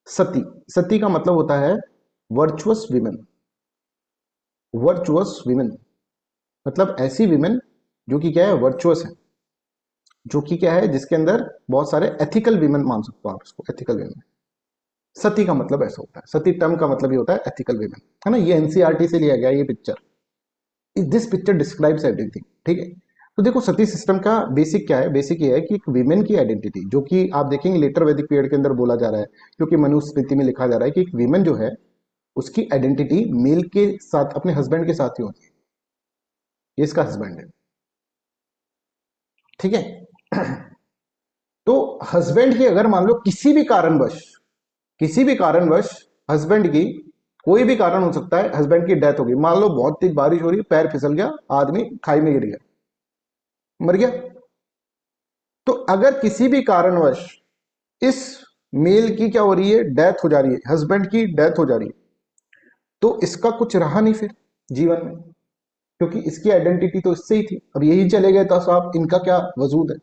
सती, सती का मतलब होता है वर्चुअस विमेन। वर्चुअस विमेन मतलब ऐसी विमेन जो कि क्या है, वर्चुअस है, जो कि क्या है, जिसके अंदर बहुत सारे एथिकल विमेन मान सकते हो आप उसको, एथिकल विमेन। सती का मतलब ऐसा होता है, सती टर्म का मतलब ये होता है एथिकल विमेन, है ना। ये एनसीईआरटी से लिया गया ये picture. This picture describes everything, ठीक है। तो देखो सती सिस्टम का बेसिक क्या है, बेसिक ये है कि एक विमेन की आइडेंटिटी, जो कि आप देखेंगे लेटर वैदिक पीरियड के अंदर बोला जा रहा है, क्योंकि मनुस्मृति में लिखा जा रहा है कि एक विमेन जो है उसकी आइडेंटिटी मेल के साथ, अपने हस्बैंड के साथ ही होती है, ये इसका हस्बैंड है, ठीक है। तो हस्बैंड की अगर मान लो किसी भी कारणवश हस्बैंड की, कोई भी कारण हो सकता है, हस्बैंड की डेथ हो गई, मान लो बहुत तेज बारिश हो रही है, पैर फिसल गया, आदमी खाई में गिर गया, मर गया। तो अगर किसी भी कारणवश इस मेल की क्या हो रही है, डेथ हो जा रही है, हस्बैंड की डेथ हो जा रही है, तो इसका कुछ रहा नहीं फिर जीवन में, क्योंकि इसकी आइडेंटिटी तो इससे ही थी, अब यही चले गए तो साहब इनका क्या वजूद है।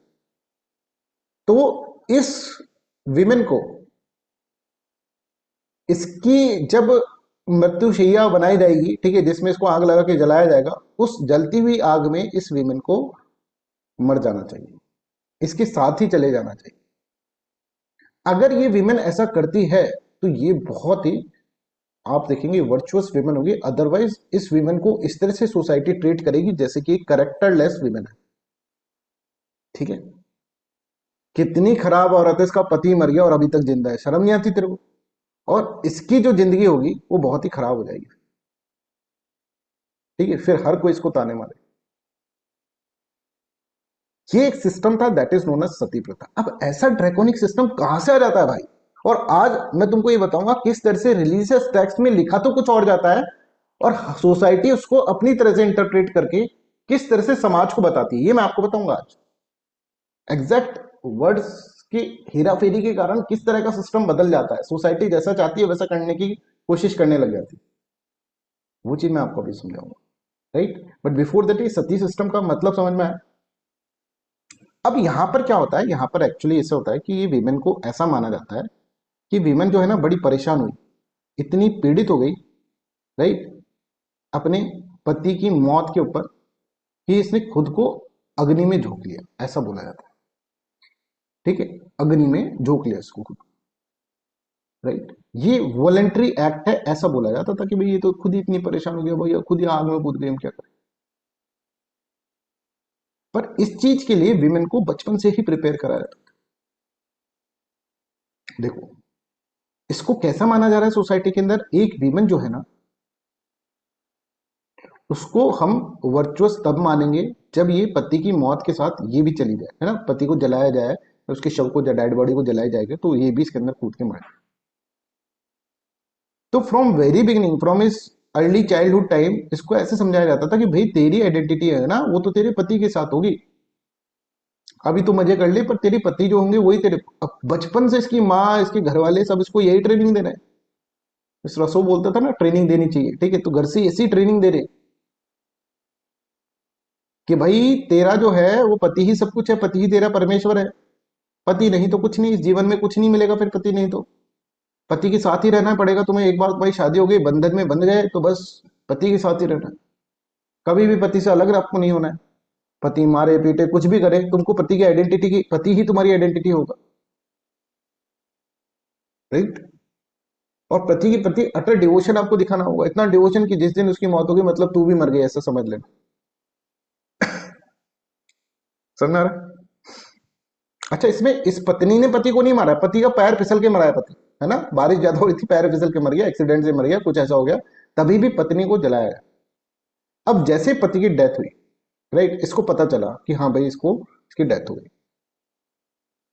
तो इस विमेन को, इसकी जब मृत्युशैया बनाई जाएगी, ठीक है, जिसमें इसको आग लगा के जलाया जाएगा, उस जलती हुई आग में इस विमेन को मर जाना चाहिए, इसके साथ ही चले जाना चाहिए। अगर ये विमेन ऐसा करती है तो ये बहुत ही, आप देखेंगे वर्चुअस विमेन होगी। अदरवाइज इस विमेन को इस तरह से सोसाइटी ट्रीट करेगी जैसे कि करेक्टरलेस विमेन है, ठीक है। कितनी खराब औरत है, इसका पति मर गया और अभी तक जिंदा है, शर्म नहीं आती तेरे को। और इसकी जो जिंदगी होगी वो बहुत ही खराब हो जाएगी, ठीक है, फिर हर कोई इसको ताने मारे। ये एक सिस्टम था, दैट इज नोन एज सती प्रथा। अब ऐसा ड्रैकोनिक सिस्टम कहां से आ जाता है भाई। और आज मैं तुमको ये बताऊंगा किस तरह से रिलीजियस टेक्स्ट में लिखा तो कुछ और जाता है, और सोसाइटी उसको अपनी तरह से इंटरप्रेट करके किस तरह से समाज को बताती है, ये मैं आपको बताऊंगा आज। एग्जैक्ट वर्ड्स की हेराफेरी के कारण किस तरह का सिस्टम बदल जाता है, सोसाइटी जैसा चाहती है वैसा करने की कोशिश करने लग जाती है, वो चीज मैं आपको अभी समझाऊंगा, राइट। बट बिफोर दैट, ये सती सिस्टम का मतलब समझ में आया। अब यहां पर क्या होता है, यहां पर एक्चुअली ऐसा होता है कि ये वीमेन को ऐसा माना जाता है कि वीमेन जो है ना बड़ी परेशान हुई, इतनी पीड़ित हो गई, राइट, अपने पति की मौत के ऊपर, कि इसने खुद को अग्नि में झोंक लिया, ऐसा बोला जाता है, ठीक है। अग्नि में झोंक लिया इसको खुद, राइट। ये वॉलेंट्री एक्ट है, ऐसा बोला जाता था कि भाई ये तो खुद ही इतनी परेशान हो गया, भाई खुद ही आग में कूद गए, हम क्या करें। पर इस चीज के लिए विमेन को बचपन से ही प्रिपेयर कराया जाता है। देखो इसको कैसा माना जा रहा है सोसाइटी के अंदर, एक विमेन जो है ना, उसको हम वर्चुअस तब मानेंगे जब ये पति की मौत के साथ ये भी चली जाए, है ना, पति को जलाया जाए, उसके शव को, डेड बॉडी को जलाया जाएगा, तो ये भी इसके अंदर कूद के मरे। तो फ्रॉम वेरी बिगिनिंग, फ्रॉम इस अर्ली चाइल्डहुड टाइम, इसको ऐसे समझाया जाता था कि भाई तेरी आइडेंटिटी है ना, वो तो तेरे पति के साथ होगी, अभी तो मजे कर ले, पर तेरे पति जो होंगे वही तेरे। अब बचपन से इसकी माँ, इसके घर वाले सब इसको यही ट्रेनिंग दे रहे हैं। इस रसो बोलता था ना, ट्रेनिंग देनी चाहिए, ठीक है, तो घर से ऐसी ट्रेनिंग दे रहे कि भाई तेरा जो है वो पति ही सब कुछ है, पति ही तेरा परमेश्वर है, पति नहीं तो कुछ नहीं, इस जीवन में कुछ नहीं मिलेगा फिर पति नहीं तो। पति के साथ ही रहना पड़ेगा तुम्हें, एक बार भाई शादी हो गई, बंधन में बंध गए तो बस पति के साथ ही रहना है, कभी भी पति से अलग आपको नहीं होना है। पति मारे पीटे कुछ भी करे, तुमको पति की आइडेंटिटी की, पति ही तुम्हारी आइडेंटिटी होगा, राइट। और पति के प्रति अटर डिवोशन आपको दिखाना होगा, इतना डिवोशन कि जिस दिन उसकी मौत होगी मतलब तू भी मर गई, ऐसा समझ लेना। समझ आ रहा है? अच्छा, इसमें इस पत्नी ने पति को नहीं मारा, पति का पैर फिसल के मरा है पति, है ना, बारिश ज्यादा हो रही थी, पैर फिसल के मर गया, एक्सीडेंट से मर गया, कुछ ऐसा हो गया, तभी भी पत्नी को जलाया गया। अब जैसे पति की डेथ हुई, राइट, इसको पता चला कि हाँ भाई इसको, इसकी डेथ हो गई,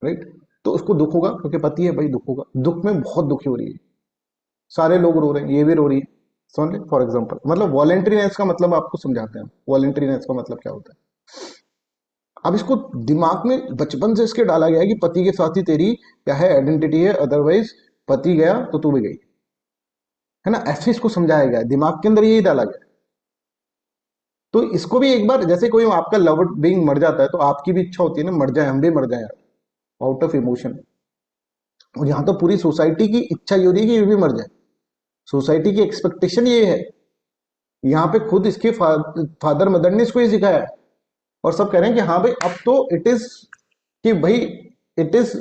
राइट, तो उसको दुख होगा, क्योंकि पति है भाई, दुख होगा, दुख में बहुत दुखी हो रही है, सारे लोग रो रहे हैं, ये भी रो रही है, समझ ले। फॉर एग्जाम्पल, मतलब वॉलेंट्रीनेस का मतलब आपको समझाते हैं, वॉलेंट्रीनेस का मतलब क्या होता है। अब इसको दिमाग में बचपन से इसके डाला गया है कि पति के साथ ही तेरी क्या है, आइडेंटिटी है, अदरवाइज पति गया तो तू भी गई, है ना, ऐसे इसको समझाया गया है, दिमाग के अंदर यही डाला गया है। तो इसको भी एक बार, जैसे कोई आपका लव बीइंग मर जाता है तो आपकी भी इच्छा होती है ना, मर जाए, हम भी मर जाए आउट ऑफ इमोशन, और यहाँ तो पूरी सोसाइटी की इच्छा ये हो रही है कि ये भी मर जाए। सोसाइटी की एक्सपेक्टेशन ये है। यहाँ पे खुद इसके फादर मदर ने इसको ये सिखाया है। और सब कह रहे हैं कि हाँ भाई अब तो इट इज, कि भाई इट इज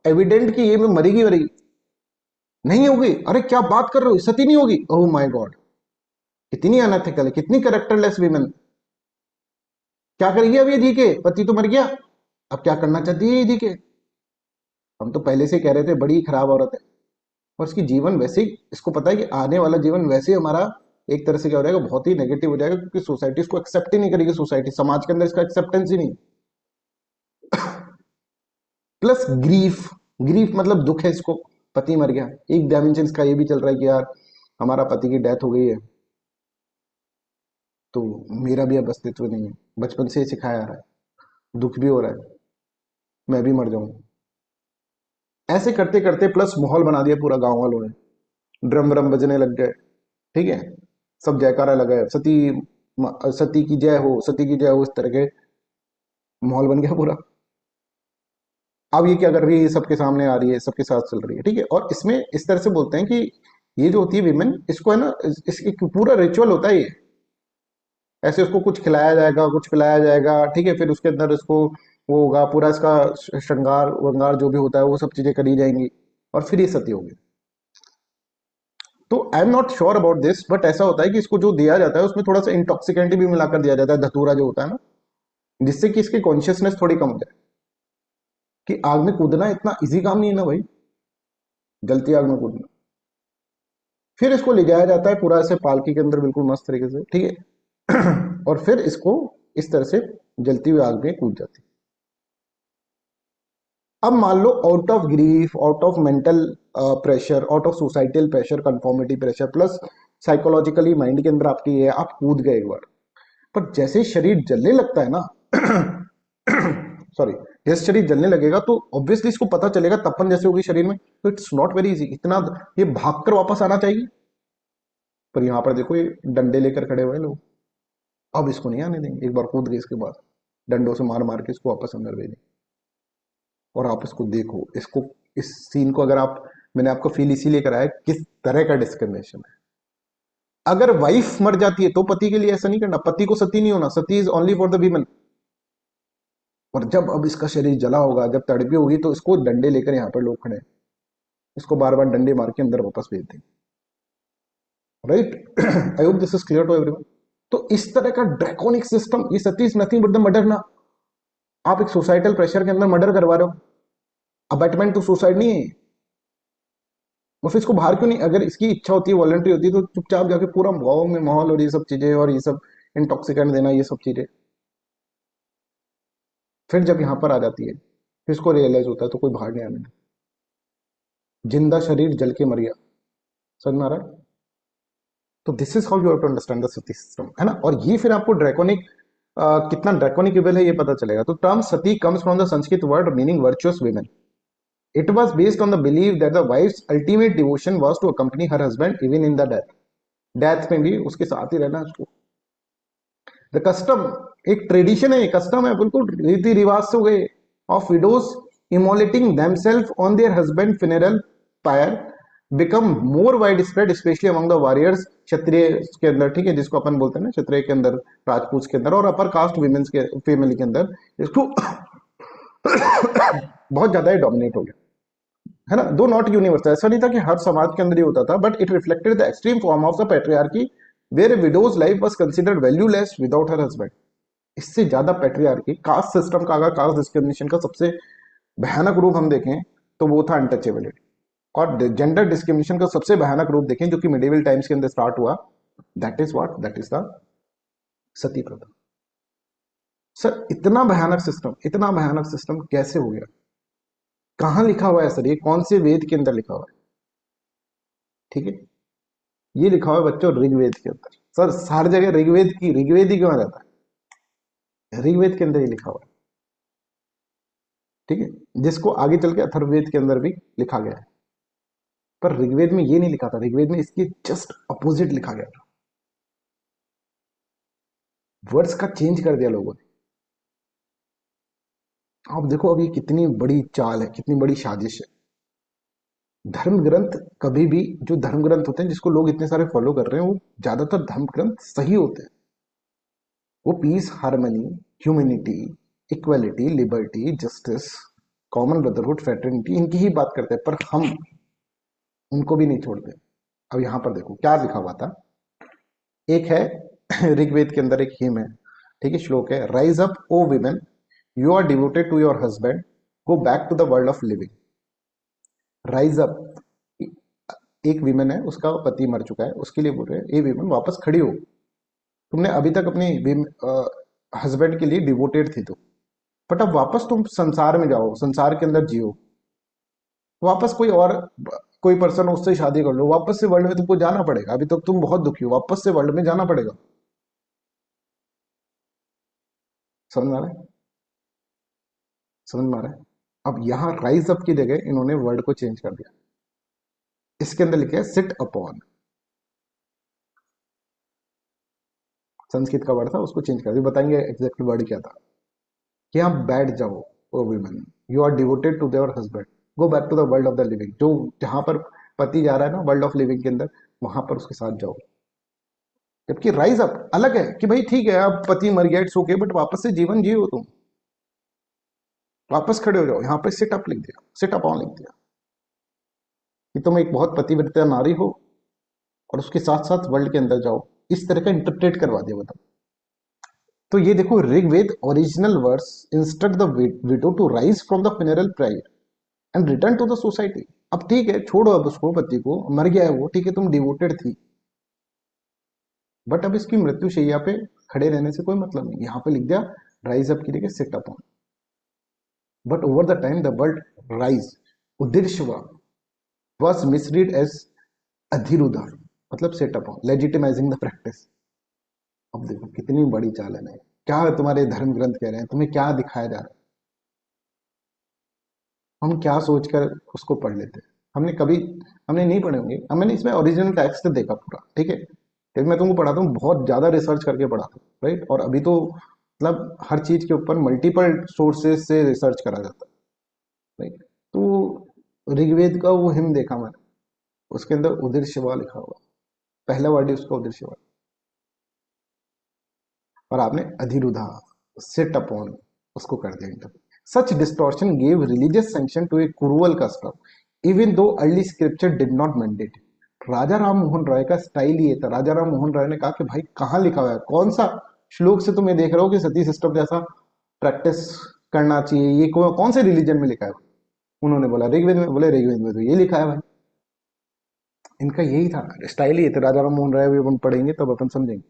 एविडेंट कि ये में मरेगी मरेगी। नहीं होगी, अरे क्या बात कर रहे हो, सती नहीं होगी, ओह माय गॉड। कितनी अनएथिकल है, कितनी कैरेक्टरलेस वीमेन। क्या करेगी अब ये जी के, पति तो मर गया, अब क्या करना चाहती है ये जी के। हम तो पहले से कह रहे थे बड़ी खराब औरत है। और उसकी जीवन वैसे ही, इसको पता है कि आने वाला जीवन वैसे ही हमारा एक तरह से क्या हो जाएगा, बहुत ही नेगेटिव हो जाएगा, क्योंकि सोसाइटी इसको एक्सेप्ट ही नहीं करेगी। सोसाइटी, समाज के अंदर इसका एक्सेप्टेंस ही नहीं। प्लस ग्रीफ, ग्रीफ मतलब दुख है इसको, पति मर गया। एक डायमेंशन इसका ये भी चल रहा है कि यार हमारा पति की डेथ हो गई है, तो मेरा भी अब अस्तित्व नहीं है। बचपन से ही सिखाया आ रहा है, दुख भी हो रहा है, मैं भी मर जाऊं। ऐसे करते करते प्लस माहौल बना दिया पूरा गांव वालों ने, ड्रम व्रम बजने लग गए। ठीक है, सब जयकारा लगाए, सती सती की जय हो, सती की जय हो, इस तरह के माहौल बन गया पूरा। अब ये क्या कर रही है, सबके सामने आ रही है, सबके साथ चल रही है। ठीक है, और इसमें इस तरह से बोलते हैं कि ये जो होती है विमेन, इसको है ना, एक पूरा रिचुअल होता है ये। ऐसे उसको कुछ खिलाया जाएगा, कुछ पिलाया जाएगा। ठीक है, फिर उसके अंदर इसको वो होगा पूरा, इसका श्रृंगार वंगार जो भी होता है वो सब चीजें करी जाएंगी, और फिर ये सती होगी। तो I am not sure about this, but ऐसा होता है कि इसको जो दिया जाता है उसमें थोड़ा सा इंटॉक्सिकेंट भी मिलाकर दिया जाता है, धतूरा जो होता है ना, जिससे कि इसकी कॉन्शियसनेस थोड़ी कम हो जाए। कि आग में कूदना इतना इजी काम नहीं है ना भाई, जलती आग में कूदना। फिर इसको ले जाया जाता है पूरा ऐसे पालकी के अंदर, बिल्कुल मस्त तरीके से। ठीक है, और फिर इसको इस तरह से जलती हुई आग में कूद जाती है। अब मान लो out of grief, out of mental pressure, out of societal pressure, conformity pressure, plus psychologically mind के अंदर आपकी ये, आप कूद गए एक बार, पर जैसे ही शरीर जलने लगता है ना, सॉरी, जैसे शरीर जलने लगेगा तो ऑब्वियसली इसको पता चलेगा, तपन जैसे होगी शरीर में, तो इट्स नॉट वेरी इजी इतना, ये भागकर वापस आना चाहिए। पर यहां पर देखो, ये डंडे लेकर खड़े हुए हैं लोग, अब इसको नहीं आने देंगे। एक बार कूद गए इसके बाद डंडों से मार मार के इसको वापस अंदर भेजें। और आप इसको देखो, इसको, इस सीन को अगर आप, मैंने आपको फील इसीलिए कराया किस तरह का डिस्क्रिमिनेशन है। अगर वाइफ मर जाती है तो पति के लिए ऐसा नहीं करना, पति को सती नहीं होना, sati is only for the women. और जब अब इसका शरीर जला होगा, जब तड़पी होगी, तो इसको डंडे लेकर यहाँ पर लोग खड़े हैं, इसको बार बार डंडे मार के अंदर वापस भेज दें। Right, I hope this is clear to everyone. तो इस तरह का ड्रैकोनिक सिस्टम, ये sati is nothing but the murder ना। आप एक सोसाइटल प्रेशर के अंदर मर्डर करवा रहे हो, अबैटमेंट टू सुसाइड नहीं है। और फिर इसको बाहर क्यों नहीं, अगर इसकी इच्छा होती है, वॉलंटरी होती है, तो चुपचाप जाके पूरा गाँव में माहौल और ये सब चीजें और ये सब इंटॉक्सिकेंट देना, ये सब चीजें। फिर जब यहाँ पर आ जाती है, फिर इसको रियलाइज होता है, तो कोई बाहर नहीं आने देता। जिंदा शरीर जल के मर गया। समझ में आ रहा है? तो this is how you have to understand the sati system, है ना। और ये फिर आपको ड्रैकोनिक, कितना ड्रैकोनिक इवल है ये पता चलेगा। तो term sati comes from the Sanskrit word meaning virtuous women. It was based on the believe that the wife's ultimate devotion was to accompany her husband even in the death. Death में भी उसके साथ ही रहना उसको। द कस्टम, एक tradition है, custom है, बिल्कुल रीति रिवाज से हो गए, of widows immolating themselves on their husband funeral pyre become more widespread especially among the warriors, क्षत्रिय के अंदर। ठीक है, जिसको अपन बोलते हैं ना क्षत्रिय के अंदर, राजपूत के अंदर, और अपर कास्ट विमेन्स के फैमिली के अंदर, इसको बहुत ज्यादा ही डोमिनेट हो गया, है ना। दो नॉट यूनिवर्सल, ऐसा नहीं था कि हर समाज के अंदर ही होता था, but it reflected the extreme form of the patriarchy where widow's life was considered valueless without her husband. इससे ज्यादा पेट्रियार्की, कास्ट सिस्टम का, अगर कास्ट डिस्क्रिमिनेशन का सबसे भयानक रूप हम देखें तो वो था अनटचेबिलिटी। और जेंडर डिस्क्रिमिनेशन का सबसे भयानक रूप देखें जो कि मिडिवल टाइम्स के अंदर स्टार्ट हुआ, that is what, that is the sati प्रथा। सर इतना भयानक सिस्टम, इतना भयानक सिस्टम कैसे हो गया? कहां लिखा हुआ है सर? ये कौन से वेद के अंदर लिखा हुआ है? ठीक है, ये लिखा हुआ है बच्चों ऋग्वेद के अंदर। सर हर जगह ऋग्वेद की, ऋग्वेद ही क्यों आ जाता है? ऋग्वेद के अंदर ये लिखा हुआ है। ठीक है, जिसको आगे चल के अथर्ववेद के अंदर भी लिखा गया है। पर ऋग्वेद में ये नहीं लिखा था, ऋग्वेद में इसके जस्ट अपोजिट लिखा गया था। वर्ड्स का चेंज कर दिया लोगों ने। आप देखो अब ये कितनी बड़ी चाल है, कितनी बड़ी साजिश है। धर्म ग्रंथ कभी भी, जो धर्म ग्रंथ होते हैं जिसको लोग इतने सारे फॉलो कर रहे हैं, वो ज्यादातर धर्म ग्रंथ सही होते हैं। वो peace, harmony, humanity, equality, liberty, justice, common brotherhood, fraternity, इनकी ही बात करते हैं, पर हम उनको भी नहीं छोड़ते। अब यहां पर देखो क्या लिखा हुआ था। एक है ऋग्वेद के अंदर एक हिम है, ठीक है, श्लोक है, rise up O women, you are devoted to your husband, go back to the world of living. Rise up, एक विमेन है, उसका पति मर चुका है, उसके लिए बोल रहे हैं, ए विमेन वापस खड़ी हो, तुमने अभी तक अपनी हस्बैंड के लिए डिवोटेड थी तो, बट अब वापस तुम संसार में जाओ, संसार के अंदर जियो, वापस कोई और, कोई पर्सन उससे शादी कर लो, वापस से वर्ल्ड में तुमको जाना पड़ेगा, अभी तक तुम बहुत दुखी हो, वापस से वर्ल्ड में जाना पड़ेगा। समझ में आ रहा है? समझ में आ रहा है? अब यहाँ राइज अप की जगह इन्होंने वर्ड को चेंज कर दिया, इसके अंदर लिखे है सिट अपॉन, संस्कृत का वर्ड था उसको चेंज कर दिया, बताएंगे एग्जैक्टली वर्ड क्या था, कि आप बैठ जाओ O women, you are devoted to their husband, go back to the world of the living, जो जहां पर पति जा रहा है ना वर्ल्ड ऑफ लिविंग के अंदर, वहां पर उसके साथ जाओ। जबकि राइज अप अलग है कि भाई ठीक है अब पति मर गया, इट्स ओके, बट वापस से जीवन जियो तुम, वापस खड़े हो जाओ। यहाँ पे सिट अप लिख दिया, सिट अप ऑन लिख दिया, कि तुम एक बहुत पतिव्रता नारी हो और उसके साथ साथ वर्ल्ड के अंदर जाओ, इस तरह का इंटरप्रेट करवा दिया, बताओ। तो ये देखो, Rigveda original words instruct the widow to rise from the funeral pyre and return to the society. अब ठीक है, छोड़ो अब उसको, पति को, मर गया है वो, ठीक है, तुम डिवोटेड थी, बट अब इसकी मृत्यु शैया पे खड़े रहने से कोई मतलब नहीं, यहाँ पे लिख दिया राइज अप की जगह sit up on. But over the time the word rise, उदीर्षवा, was misread as अधिरुदा, मतलब set up on, legitimising the practice. अब देखो कितनी बड़ी चालन है, क्या तुम्हारे धर्म ग्रंथ कह रहे हैं, तुम्हें क्या दिखाया जा रहा है, हम क्या सोचकर उसको पढ़ लेते हैं। हमने कभी, हमने नहीं पढ़े होंगे, अब मैंने इसमें ओरिजिनल टेक्स्ट देखा पूरा, ठीक है, फिर मैं तुमको पढ़ाता हूँ, बहुत ज्यादा रिसर्च करके पढ़ाता हूँ, राइट, और अभी तो मतलब हर चीज के ऊपर मल्टीपल सोर्सेज से रिसर्च करा जाता है, राइट। तो ऋग्वेद का वो हिम देखा मैंने, उसके अंदर उदिर शिवा लिखा हुआ, पहला वर्ड ही उसका उदिर शिवा, और आपने अधिरुधा, सिट अपॉन, उसको कर दिया enter. Such distortion gave religious sanction to a cruel custom even though early scripture did not mandate. Raja Ram Mohan Roy का स्टाइल ये था, राजा राम मोहन राय ने कहा कि भाई कहाँ लिखा हुआ है, कौन सा श्लोक से तुम ये देख रहे हो कि सती सिस्टम जैसा प्रैक्टिस करना चाहिए, ये कौन से रिलीजन में लिखा है? उन्होंने बोला ऋग्वेद में, बोले ऋग्वेद में तो ये लिखा है भाई। इनका यही था, स्टाइल ही था, राजा राम मोहन राय भी अपन पढ़ेंगे तब अपन समझेंगे।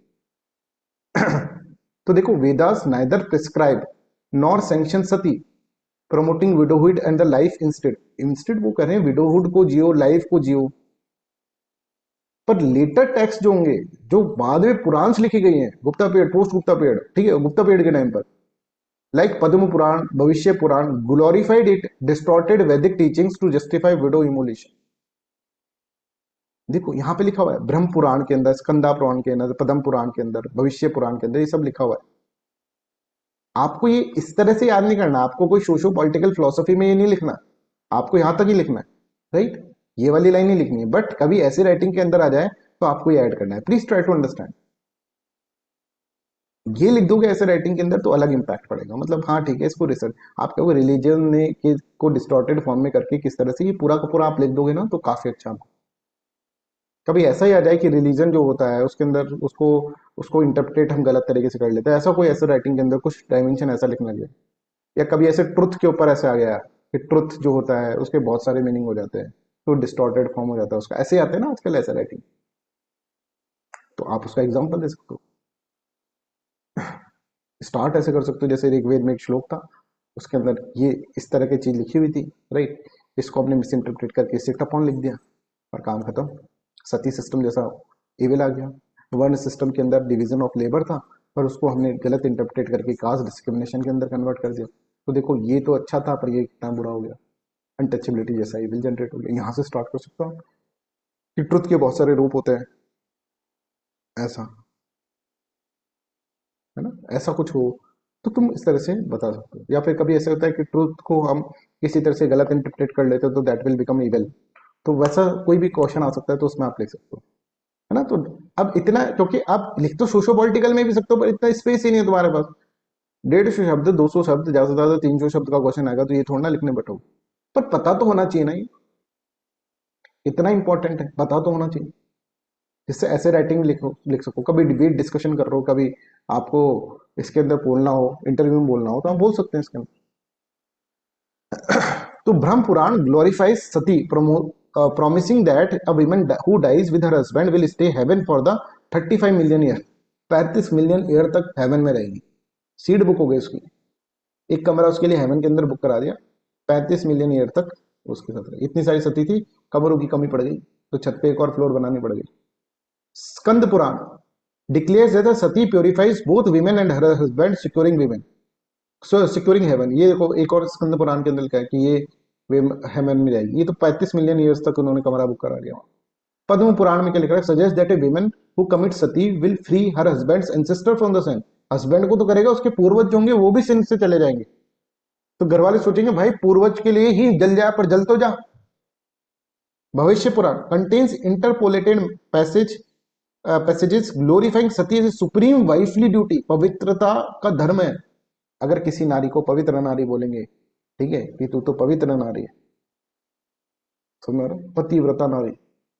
तो देखो, Vedas neither prescribe nor sanction sati promoting widowhood and the life instead, instead वो कह रहे हैं विडोहुड को जियो, लाइफ को जियो। पर लेटर टेक्स्ट जो होंगे, जो बाद में पुराण लिखी गई हैं, Gupta period, post Gupta period, ठीक है, गुप्ता पीरियड के टाइम पर, like Padma Purana, Bhavishya Purana, glorified it distorted Vedic teachings to justify widow immolation. देखो यहाँ पे लिखा हुआ है, ब्रह्म पुराण के अंदर, स्कंदा पुराण के अंदर, पद्म पुराण के अंदर, भविष्य पुराण के अंदर, ये सब लिखा हुआ है। आपको ये इस तरह से याद नहीं करना, आपको कोई सोशो पॉलिटिकल फिलोसफी में ये नहीं लिखना, आपको यहां तक ही लिखना है, राइट, ये वाली लाइन नहीं लिखनी है, बट कभी ऐसी राइटिंग के अंदर आ जाए तो आपको ये ऐड करना है, प्लीज ट्राई टू अंडरस्टैंड। ये लिख दोगे ऐसे राइटिंग के अंदर तो अलग इंपैक्ट पड़ेगा, मतलब हाँ ठीक है, इसको रिसर्च, आप कहोगे रिलीजन ने को डिस्टॉर्टेड फॉर्म में करके किस तरह से, ये पूरा का पूरा आप लिख दोगे ना तो काफी अच्छा। कभी ऐसा ही आ जाए कि रिलीजन जो होता है उसके अंदर उसको उसको इंटरप्रेट हम गलत तरीके से कर लेते हैं, ऐसा कोई ऐसा राइटिंग के अंदर कुछ डायमेंशन ऐसा लिखना चाहिए। या कभी ऐसे ट्रुथ के ऊपर ऐसे आ गया कि ट्रुथ जो होता है उसके बहुत सारे मीनिंग हो जाते हैं, तो डिस्टॉर्टेड फॉर्म हो जाता है उसका, ऐसे आते हैं ना आजकल ऐसा राइटिंग, तो आप उसका एग्जाम्पल दे सकते हो। स्टार्ट ऐसे कर सकते हो, जैसे ऋग्वेद में एक श्लोक था, उसके अंदर ये इस तरह की चीज लिखी हुई थी, राइट, इसको आपने मिस इंटरप्रेट करके सिट अपॉन लिख दिया और काम खत्म। सती सिस्टम जैसा एविल आ गया। वर्ण सिस्टम के अंदर डिवीजन ऑफ लेबर था, पर उसको हमने गलत इंटरप्रेट करके कास्ट डिस्क्रिमिनेशन के अंदर कन्वर्ट कर दिया। तो देखो ये तो अच्छा था, पर ये कितना बुरा हो गया, अनटचेबिलिटी जैसा एविल जनरेट हो गया। यहाँ से स्टार्ट कर सकता हूँ कि ट्रुथ के बहुत सारे रूप होते हैं, ऐसा है ना, ऐसा कुछ हो तो तुम इस तरह से बता सकते हो। या फिर कभी ऐसा होता है कि ट्रूथ को हम किसी तरह से गलत इंटरप्रेट कर लेते हो, तो दैट विल बिकम इविल, तो वैसा कोई भी क्वेश्चन आ सकता है तो उसमें आप लिख सकते हो, है ना। तो अब इतना, क्योंकि आप लिख तो सोशो पॉलिटिकल में भी सकते हो, पर इतना स्पेस ही नहीं है तुम्हारे पास। 150 शब्द, 200 शब्द, ज्यादा से ज्यादा 300 शब्द का क्वेश्चन आएगा, तो ये थोड़ा ना लिखने बैठो। पर पता तो होना चाहिए ना, ये इतना इंपॉर्टेंट है, पता तो होना चाहिए, जिससे ऐसे राइटिंग लिख सको। कभी डिबेट डिस्कशन कर रहे हो, कभी आपको इसके अंदर बोलना हो, इंटरव्यू में बोलना हो, तो आप बोल सकते हैं इसके अंदर। तो Brahma Purana glorifies sati, promising that a woman who dies with her husband will stay heaven for the 35 million year, 35 million year तक हेवन में रहेगी। सीड बुक हो गई उसकी, एक कमरा उसके लिए हेवन के अंदर बुक करा दिया, 35 मिलियन ईयर तक उसके साथ रही। इतनी सारी सती थी, कमरों की कमी पड़ गई, तो छत पे एक और फ्लोर बनानी पड़ गई। Skanda Purana declares that sati purifies both women and her husband, securing women, so securing heaven. ये देखो एक और स्कंद पुराण के अंदर लिखा है कि ये वे हेवन में जाएगी। ये तो 35 मिलियन ईयर्स तक उन्होंने कमरा बुक करा लिया। पद्म पुराण में क्या लिखा है, suggest that A women who commit Sati will free her husband's ancestor from the Sen. Husband को तो करेगा, उसके पूर्वज जो होंगे वो भी सिंह से चले जाएंगे। तो घर वाले सोचेंगे भाई पूर्वज के लिए ही जल जा, पर जल तो जा। Bhavishya Purana contains interpolated passage passages glorifying sati as supreme wifely duty. पवित्रता का धर्म है। अगर किसी नारी को पवित्र नारी बोलेंगे, ठीक है, कि तू तो पवित्र नारी है, समझ रहे हो? पतिव्रता नारी,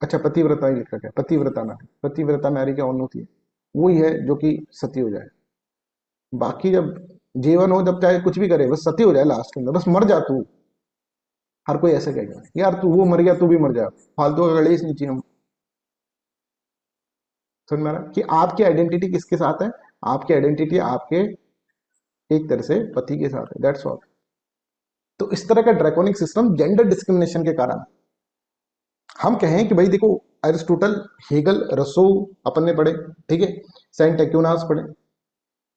अच्छा पतिव्रता ही लिखा है, पतिव्रता नारी, पतिव्रता नारी क्या ऑन होती है, वही है जो कि सती हो जाए। बाकी जब जीवन हो, जब चाहे कुछ भी करे, बस सती हो जाए लास्ट के अंदर, बस मर जा तू। हर कोई ऐसे कहेगा यार, तू वो मर गया, तू भी मर जा, फालतू का गणेश नहीं चाहिए हम। समझ में आ रहा है कि आपकी आइडेंटिटी किसके साथ है? आपकी आइडेंटिटी आपके एक तरह से पति के साथ है, दैट्स ऑल। तो इस तरह का ड्रैकोनिक सिस्टम जेंडर डिस्क्रिमिनेशन के कारण। हम कहें कि भाई देखो, एरिस्टोटल, हेगल, रसो अपन ने पढ़े, ठीक है, सेंट एक्यूनास पढ़े,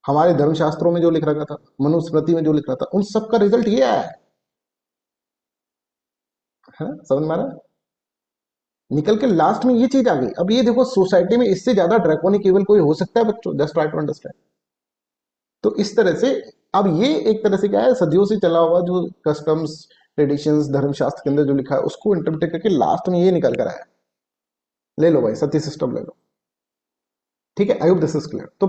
हमारे धर्मशास्त्रों में जो लिख रखा था, मनुस्मृति में जो लिख रहा था, उन सब का रिजल्ट ये आया है। समझ में आ रहा है? निकल के लास्ट में ये चीज आ गई। अब ये देखो, सोसाइटी में इससे ज्यादा ड्रैकोनिक इवल कोई हो सकता है बच्चों? Just try to understand. तो इस तरह से अब ये एक तरह से क्या है, सदियों से चला हुआ जो कस्टम्स, ट्रेडिशंस, धर्मशास्त्र के अंदर जो लिखा है, उसको इंटरप्रेट करके लास्ट में ये निकल कर आया। ले लो भाई, सती सिस्टम ले लो। ठीक है, आई होप दिस इज क्लियर। तो